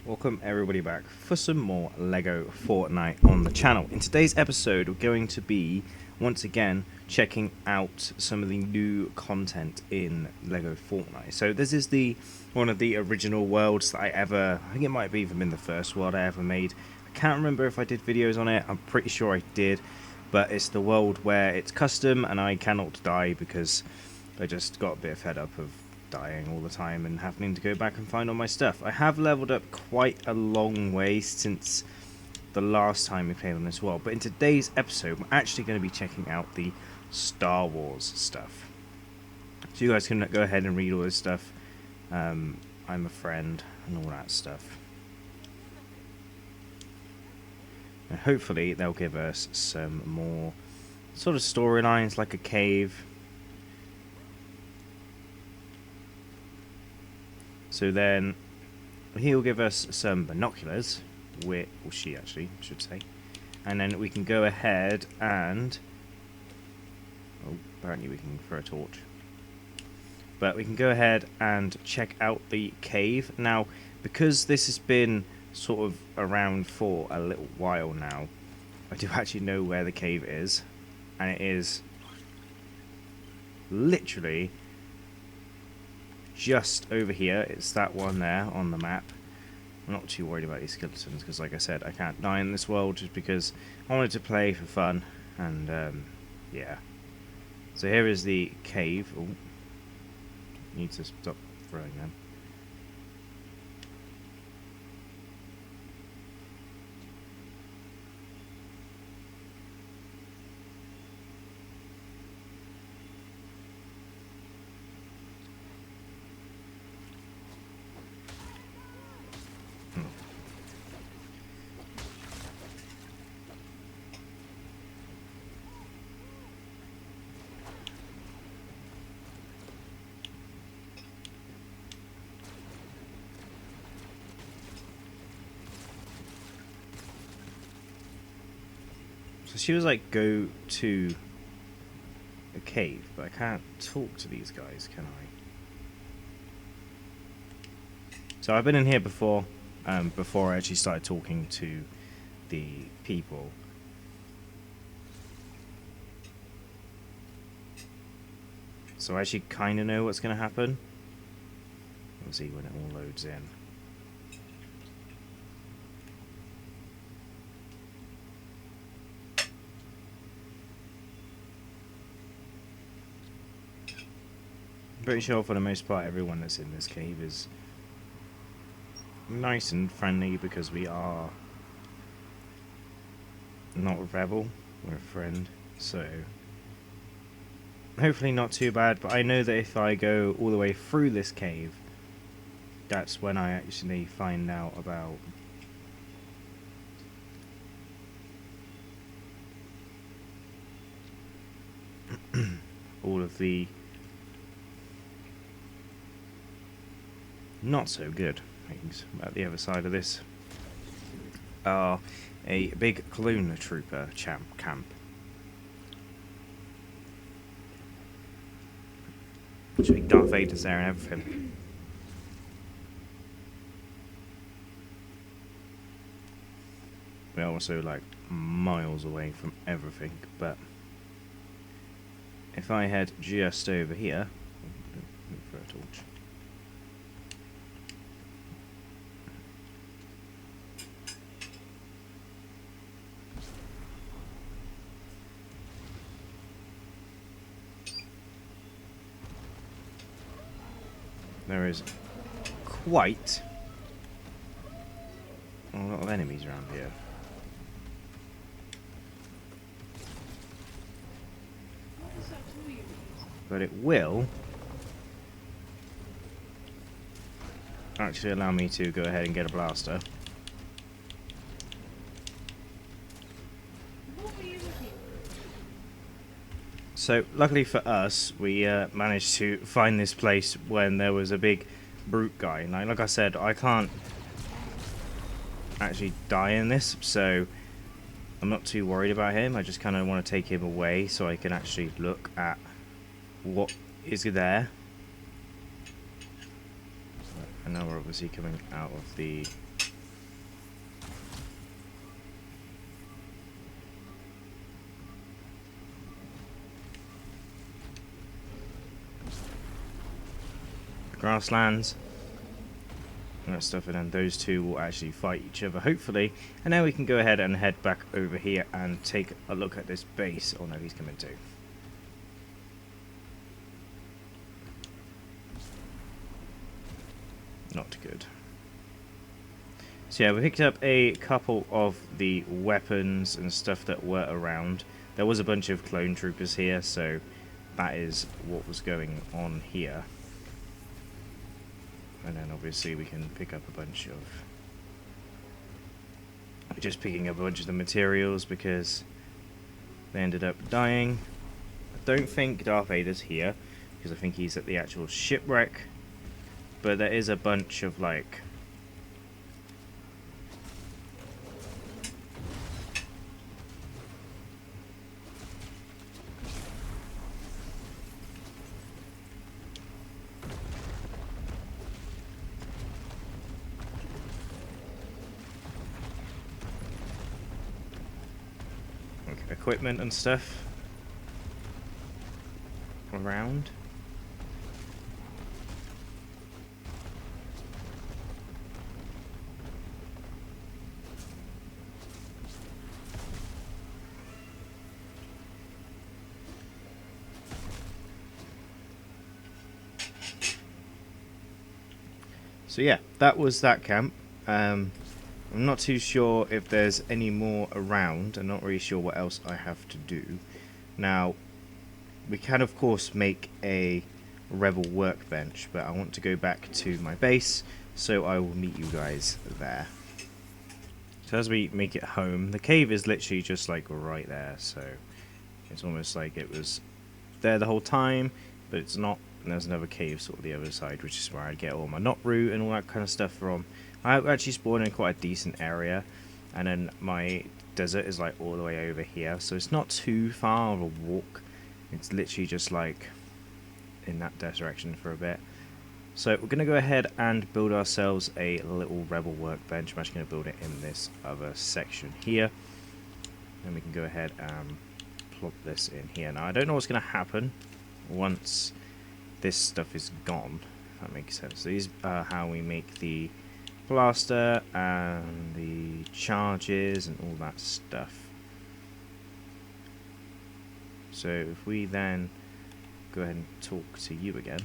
Welcome everybody back for some more LEGO Fortnite on the channel. In today's episode we're going to be once again checking out some of the new content in LEGO Fortnite. So this is one of the original worlds that I think it might have even been the first world I ever made. I can't remember if I did videos on it, I'm pretty sure I did, but it's the world where it's custom and I cannot die because I just got a bit fed up of dying all the time and having to go back and find all my stuff. I have leveled up quite a long way since the last time we played on this world, but in today's episode we're actually going to be checking out the Star Wars stuff. So you guys can go ahead and read all this stuff. I'm a friend and all that stuff. And hopefully they'll give us some more sort of storylines like a cave. So then he'll give us some binoculars, or she actually should say, and then we can go ahead and, oh, apparently we can throw a torch, but we can go ahead and check out the cave. Now, because this has been sort of around for a little while now, I do actually know where the cave is, and it is literally just over here. It's that one there on the map. I'm not too worried about these skeletons because, like I said, I can't die in this world just because I wanted to play for fun. And yeah. So here is the cave. Oh, need to stop throwing them. So she was like, go to a cave, but I can't talk to these guys, can I? So I've been in here before, before I actually started talking to the people. So I actually kind of know what's going to happen. We'll see when it all loads in. I'm pretty sure for the most part everyone that's in this cave is nice and friendly because we are not a rebel, we're a friend, so hopefully not too bad. But I know that if I go all the way through this cave, that's when I actually find out about all of the not so good things. At the other side of this are a big clone trooper camp. Actually, Darth Vader's there and everything. We're also like miles away from everything, but if I head just over here, for a torch. There is quite a lot of enemies around here. But it will actually allow me to go ahead and get a blaster. So luckily for us, we managed to find this place when there was a big brute guy. Like I said, I can't actually die in this, so I'm not too worried about him. I just kind of want to take him away so I can actually look at what is there. And now we're obviously coming out of the grasslands and that stuff, and then those two will actually fight each other, hopefully. And then we can go ahead and head back over here and take a look at this base. Oh no, he's coming too. Not good. So yeah, we picked up a couple of the weapons and stuff that were around. There was a bunch of clone troopers here, so that is what was going on here. And then obviously we can pick up a bunch of... We're just picking up a bunch of the materials because they ended up dying. I don't think Darth Vader's here, because I think he's at the actual shipwreck. But there is a bunch of, like... equipment and stuff around. So yeah, that was that camp. I'm not too sure if there's any more around. I'm not really sure what else I have to do. Now, we can of course make a rebel workbench, but I want to go back to my base, so I will meet you guys there. So as we make it home, the cave is literally just like right there, so it's almost like it was there the whole time, but it's not. And there's another cave sort of the other side, which is where I get all my knot root and all that kind of stuff from. I actually spawned in quite a decent area, and then my desert is like all the way over here, so it's not too far of a walk. It's literally just like in that direction for a bit. So we're going to go ahead and build ourselves a little rebel workbench. I'm actually going to build it in this other section here. And we can go ahead and plop this in here. Now I don't know what's going to happen once this stuff is gone, if that makes sense. So these are how we make the blaster and the charges and all that stuff. So if we then go ahead and talk to you again.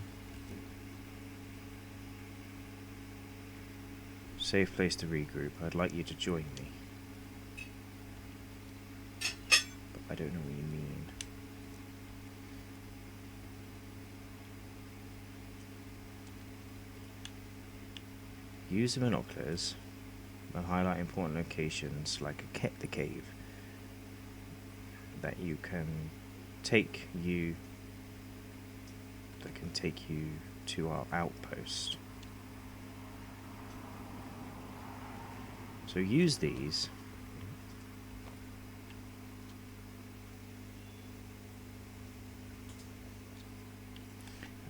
Safe place to regroup. I'd like you to join me. But I don't know what you mean. Use the binoculars and highlight important locations like the cave that you can take you to our outpost. So use these.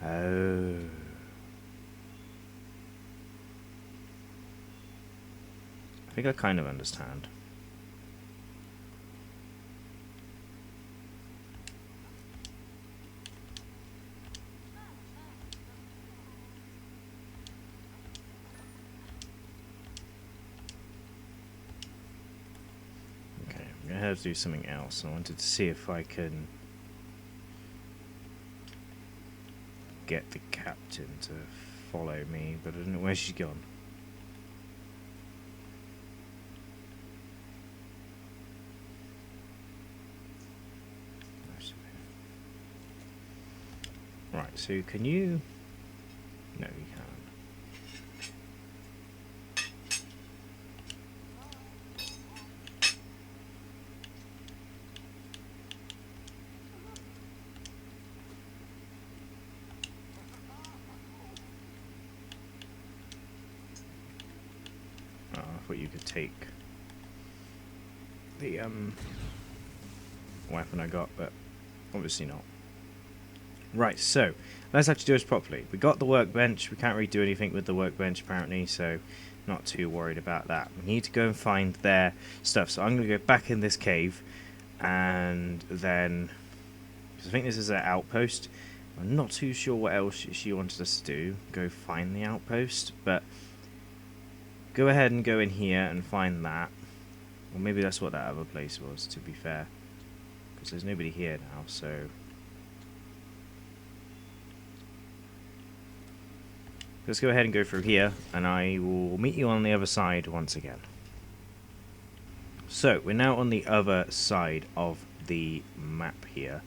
Oh. I think I kind of understand. Okay, I'm gonna have to do something else. I wanted to see if I can get the captain to follow me, but I don't know where she's gone. Right, so can you... No, you can't. Oh, I thought you could take the weapon I got, but obviously not. Right, so let's actually do this properly. We got the workbench. We can't really do anything with the workbench apparently, so not too worried about that. We need to go and find their stuff. So I'm going to go back in this cave, and then, because I think this is their outpost, I'm not too sure what else she wanted us to do. Go find the outpost, but go ahead and go in here and find that. Or maybe that's what that other place was, to be fair. Because there's nobody here now, so... Let's go ahead and go through here, and I will meet you on the other side once again. So, we're now on the other side of the map here.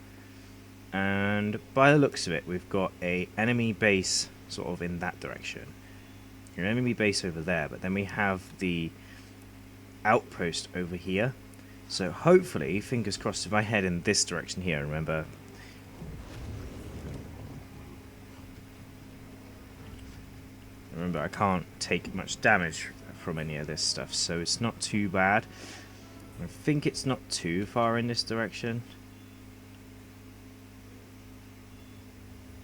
And by the looks of it, we've got a enemy base sort of in that direction. An enemy base over there, but then we have the outpost over here. So hopefully, fingers crossed, if I head in this direction here, remember I can't take much damage from any of this stuff, so it's not too bad. I think it's not too far in this direction.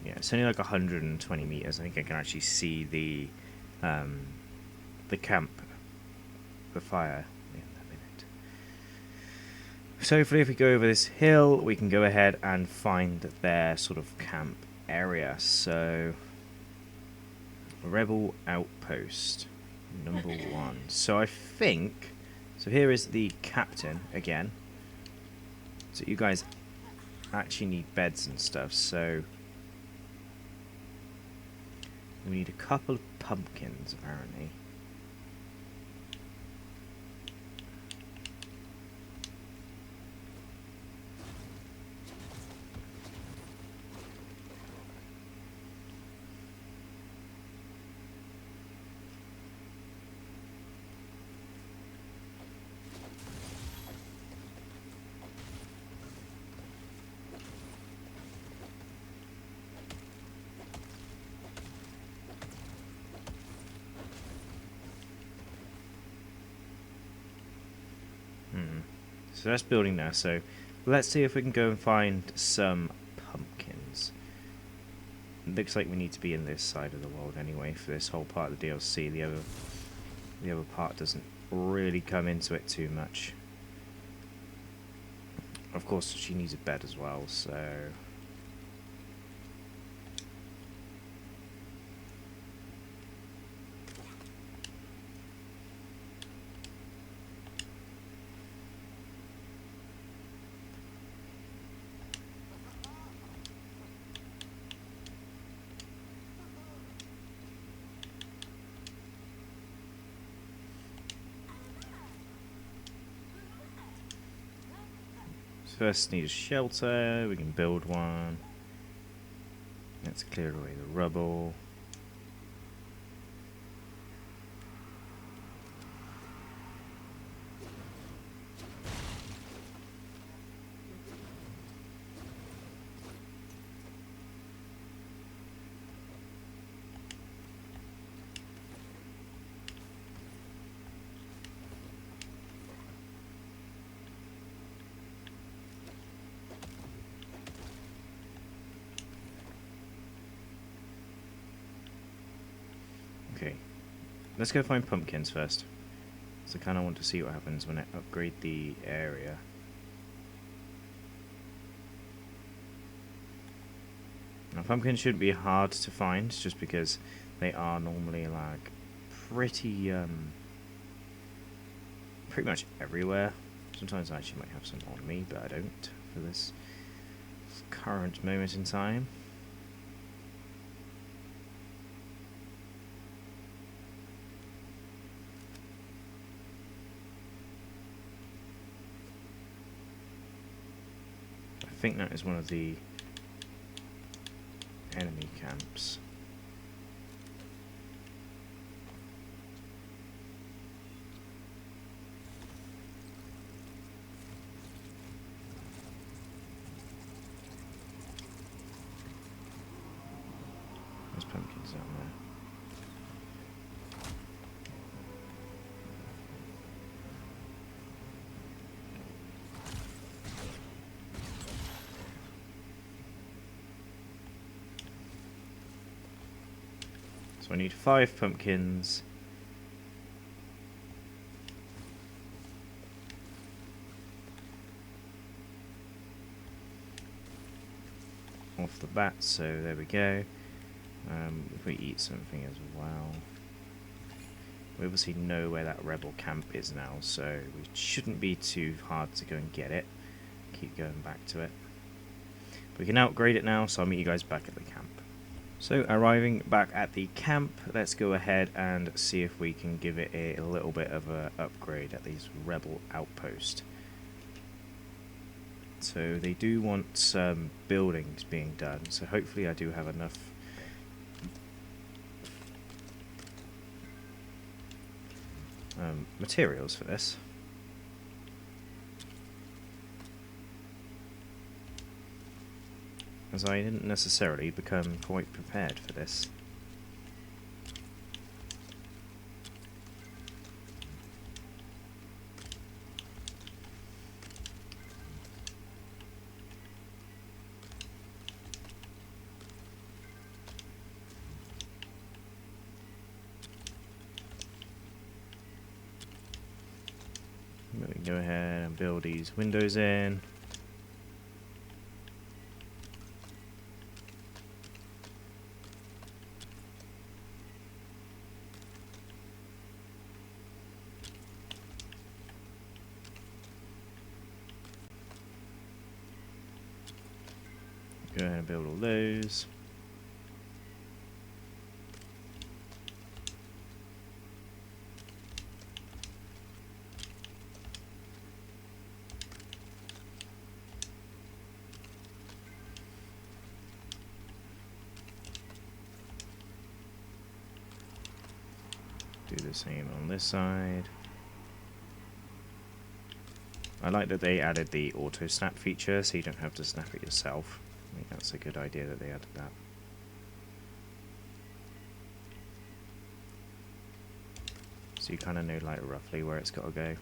Yeah, it's only like 120 meters. I think I can actually see the camp, the fire in a minute. So hopefully if we go over this hill, we can go ahead and find their sort of camp area. So, Rebel Outpost, number 1. So I think, so here is the captain again. So you guys actually need beds and stuff, so we need a couple of pumpkins, apparently. So that's building now, so let's see if we can go and find some pumpkins. It looks like we need to be in this side of the world anyway for this whole part of the DLC. The other part doesn't really come into it too much. Of course, she needs a bed as well, so... First need a shelter, we can build one. Let's clear away the rubble. Okay, let's go find pumpkins first. So I kind of want to see what happens when I upgrade the area. Now pumpkins shouldn't be hard to find, just because they are normally like pretty much everywhere. Sometimes I actually might have some on me, but I don't for this current moment in time. I think that is one of the enemy camps. There's pumpkins down there. So I need 5 pumpkins. off the bat, so there we go. If we eat something as well. We obviously know where that rebel camp is now, so it shouldn't be too hard to go and get it. Keep going back to it. We can upgrade it now, so I'll meet you guys back at the camp. So arriving back at the camp, let's go ahead and see if we can give it a little bit of an upgrade at these rebel outpost. So they do want some buildings being done, so hopefully I do have enough materials for this. As I didn't necessarily become quite prepared for this. We can go ahead and build these windows in. Go ahead and build all those. Do the same on this side. I like that they added the auto snap feature so you don't have to snap it yourself. I think that's a good idea that they added that. So you kind of know like roughly where it's got to go.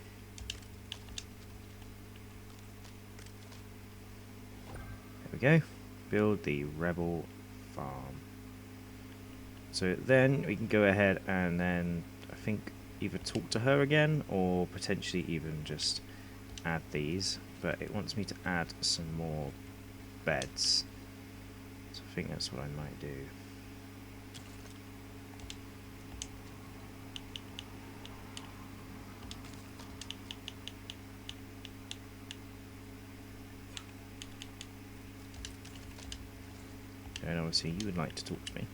There we go. Build the rebel farm. So then we can go ahead and then I think either talk to her again or potentially even just add these. But it wants me to add some more beds. So I think that's what I might do. And obviously you would like to talk to me.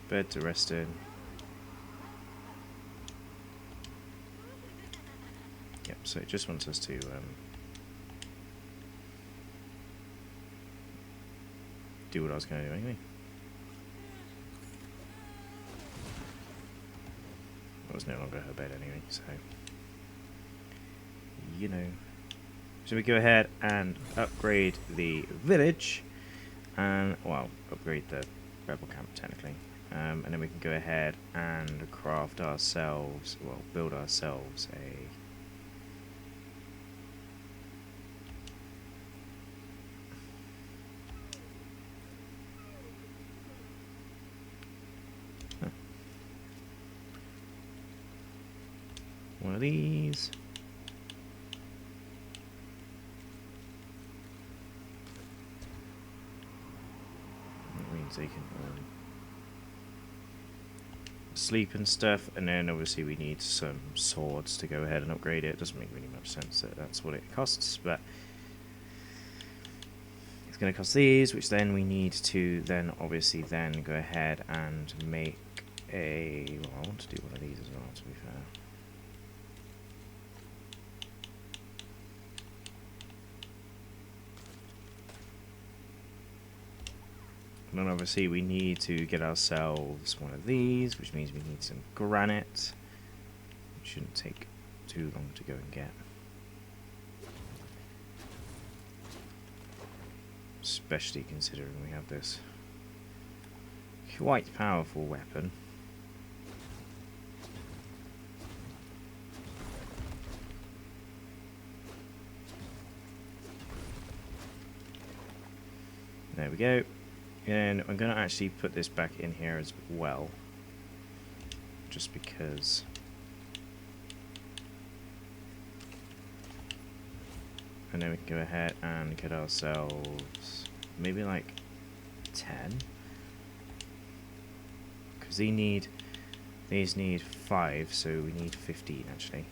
Bed to rest in. Yep, so it just wants us to do what I was going to do anyway. It was no longer her bed anyway, so you know. So we go ahead and upgrade the village, and well, upgrade the rebel camp technically, and then we can go ahead and craft ourselves, well, build ourselves a one of these. That means they can sleep and stuff, and then obviously we need some swords to go ahead and upgrade it. Doesn't make really much sense that that's what it costs, but it's going to cost these, which then we need to then obviously then go ahead and make a, well, I want to do one of these as well, to be fair. And then obviously we need to get ourselves one of these, which means we need some granite. It shouldn't take too long to go and get. Especially considering we have this quite powerful weapon. There we go. And I'm going to actually put this back in here as well, just because And then we can go ahead and get ourselves maybe like 10. Because these need 5, so we need 15 actually.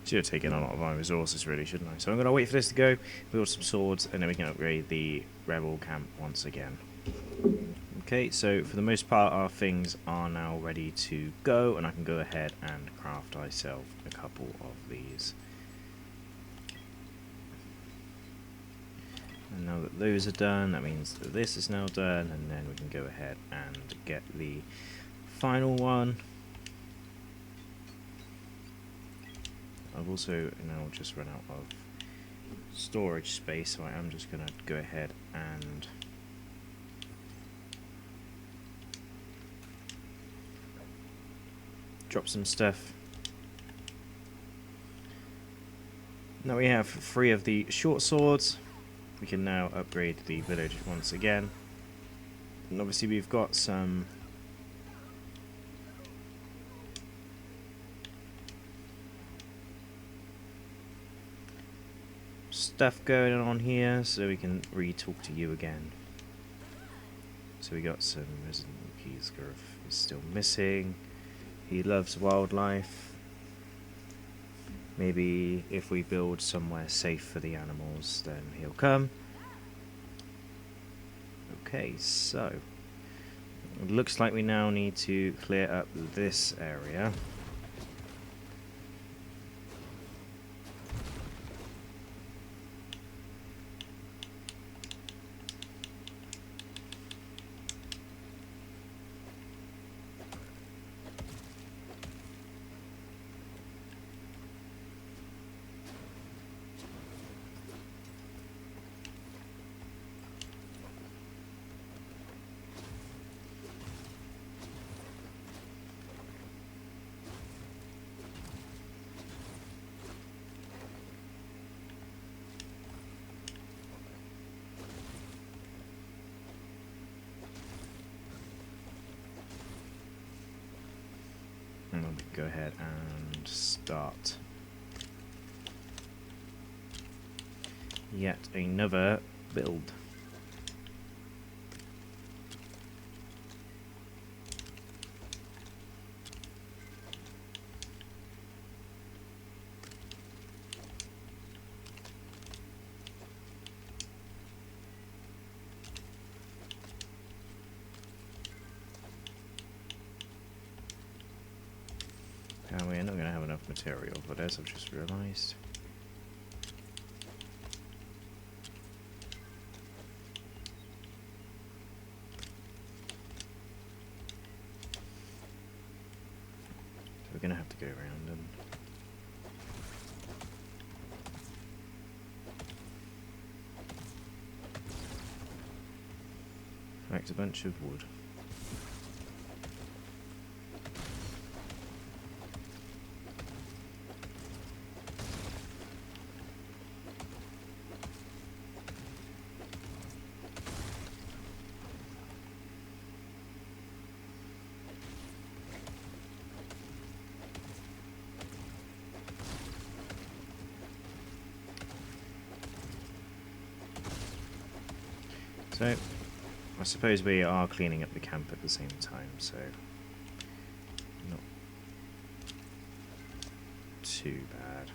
Should have taken a lot of my resources really, shouldn't I? So I'm going to wait for this to go, build some swords, and then we can upgrade the rebel camp once again. Okay, so for the most part our things are now ready to go, and I can go ahead and craft myself a couple of these. And now that those are done, that means that this is now done, and then we can go ahead and get the final one. I've also now just run out of storage space, so I am just going to go ahead and drop some stuff. Now we have 3 of the short swords. We can now upgrade the village once again. And obviously we've got some stuff going on here, so we can re-talk to you again. So we got some resident Keysgrove is still missing. He loves wildlife. Maybe if we build somewhere safe for the animals, then he'll come. Okay, so it looks like we now need to clear up this area. And then we can go ahead and start yet another build. We're not going to have enough material for this, I've just realised. So we're going to have to go around and collect a bunch of wood. So, I suppose we are cleaning up the camp at the same time, so not too bad.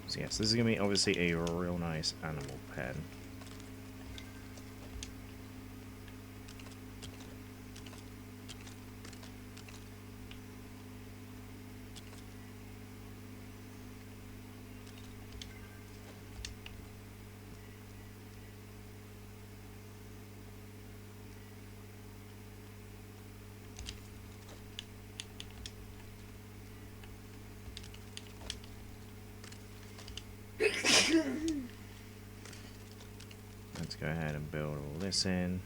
So yes, this is going to be obviously a real nice animal pen. go ahead and build all this in.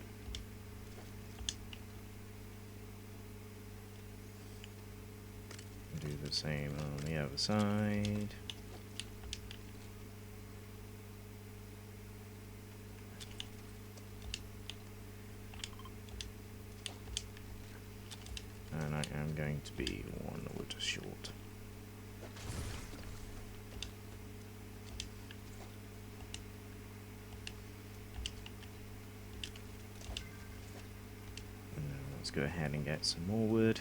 Do the same on the other side. And I am going to be 1 wood short. And now let's go ahead and get some more wood.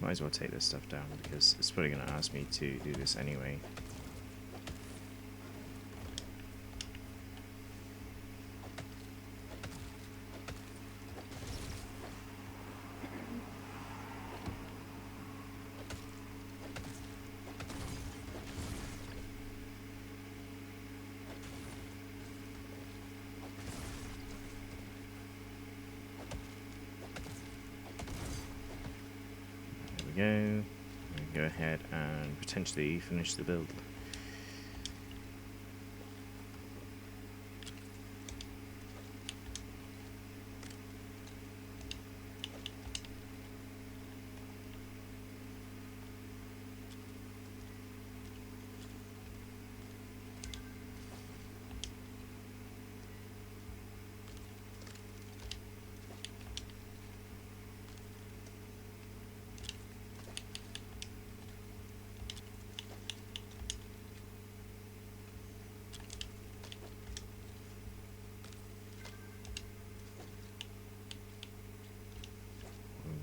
Might as well take this stuff down because it's probably going to ask me to do this anyway. Go. We go ahead and potentially finish the build.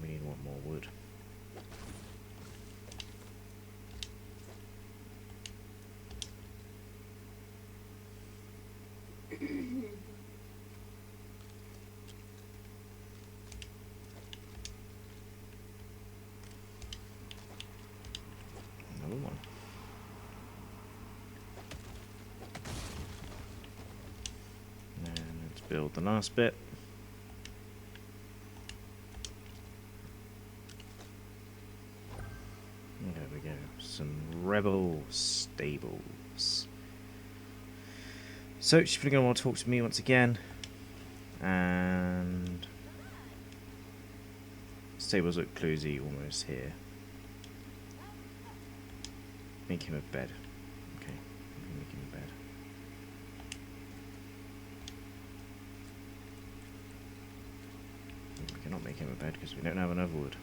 We need 1 more wood. Another one. And let's build the last bit. There we go. Some rebel stables. So she's probably going to want to talk to me once again. And stables look closey almost here. Make him a bed. Okay, make him a bed. We cannot make him a bed because we don't have enough wood.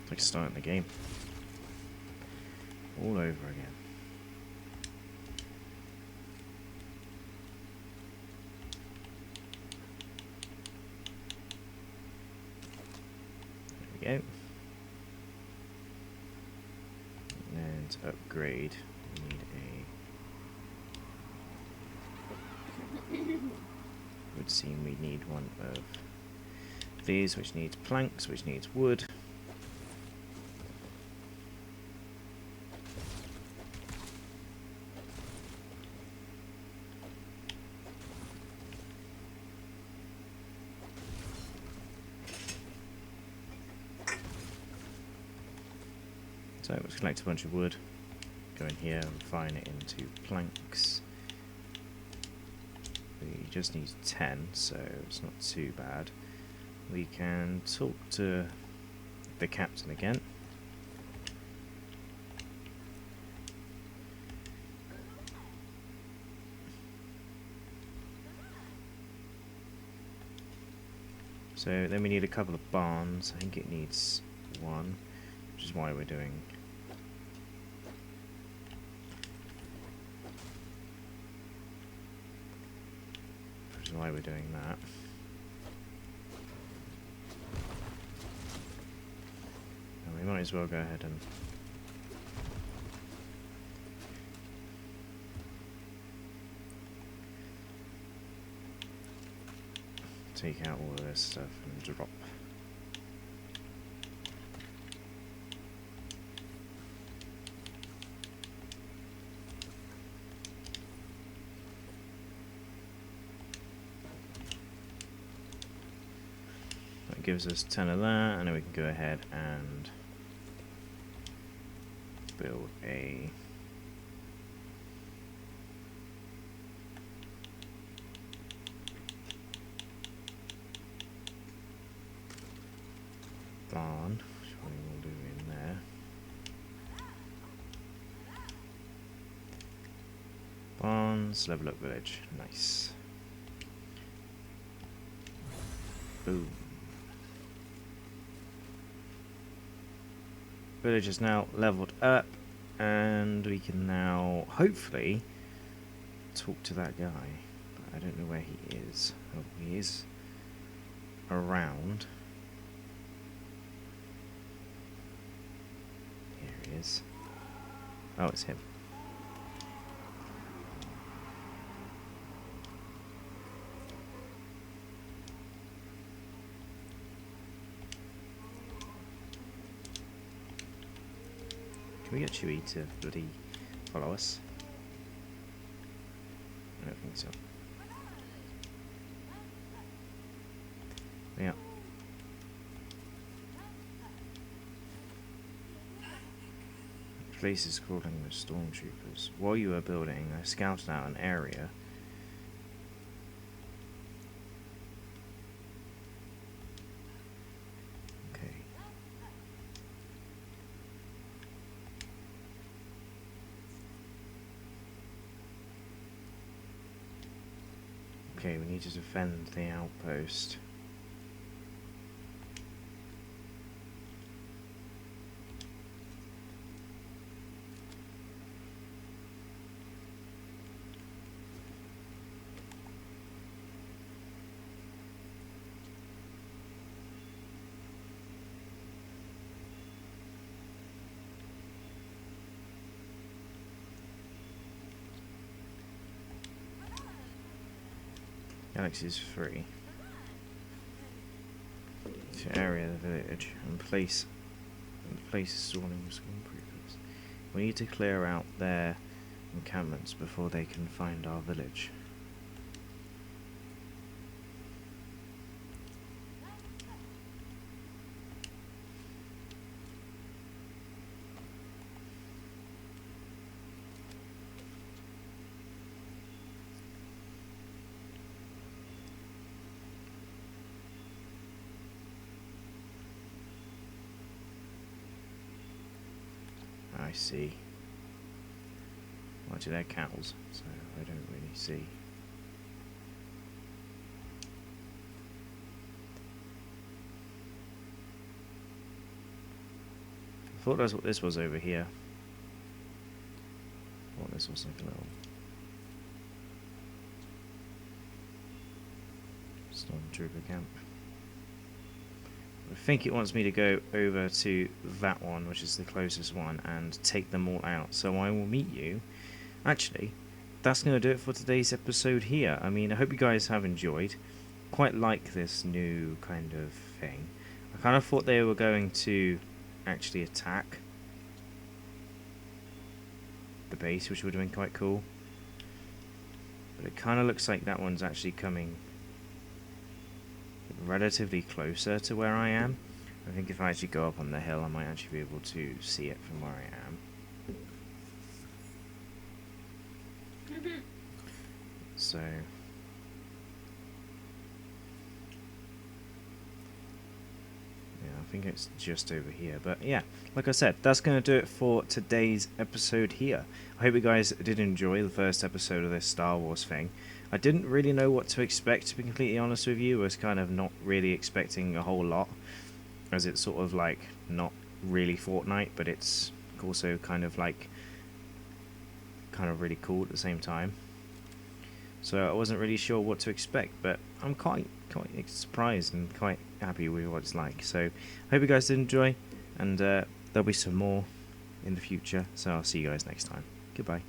It's like starting the game all over again. There we go. And to upgrade, we need a would seem we need 1 of these, which needs planks, which needs wood. So let's collect a bunch of wood, go in here and refine it into planks. We just need 10, so it's not too bad. We can talk to the captain again. So then we need a couple of barns. I think it needs 1, which is why we're doing that. And we might as well go ahead and take out all of this stuff and drop. That gives us 10 of that, and then we can go ahead and build a barn, which we will do in there. Barns, level up village, nice. Boom. Village is now leveled up, and we can now hopefully talk to that guy. But I don't know where he is. Oh, he is around. Here he is. Oh, it's him. Can we get Chewie to bloody follow us? I don't think so. Yeah. The place is crawling with stormtroopers. While you were building, I scouted out an area. Okay. Okay, we need to defend the outpost. Galaxy is free. To area the village and place stalling stormtroopers. We need to clear out their encampments before they can find our village. I see. Well, actually, they're cows, so I don't really see. I thought that's what this was over here. I thought this was like a little stormtrooper camp. I think it wants me to go over to that one, which is the closest one, and take them all out. So I will meet you. Actually, that's going to do it for today's episode here. I mean, I hope you guys have enjoyed. Quite like this new kind of thing. I kind of thought they were going to actually attack the base, which would have been quite cool. But it kind of looks like that one's actually coming relatively closer to where I am. I think if I actually go up on the hill, I might actually be able to see it from where I am. So yeah, I think it's just over here. But yeah, like I said, that's going to do it for today's episode here. I hope you guys did enjoy the first episode of this Star Wars thing. I didn't really know what to expect, to be completely honest with you. I was kind of not really expecting a whole lot, as it's sort of like not really Fortnite, but it's also kind of like really cool at the same time. So I wasn't really sure what to expect, but I'm quite surprised and quite happy with what it's like. So I hope you guys did enjoy, and there'll be some more in the future. So I'll see you guys next time. Goodbye.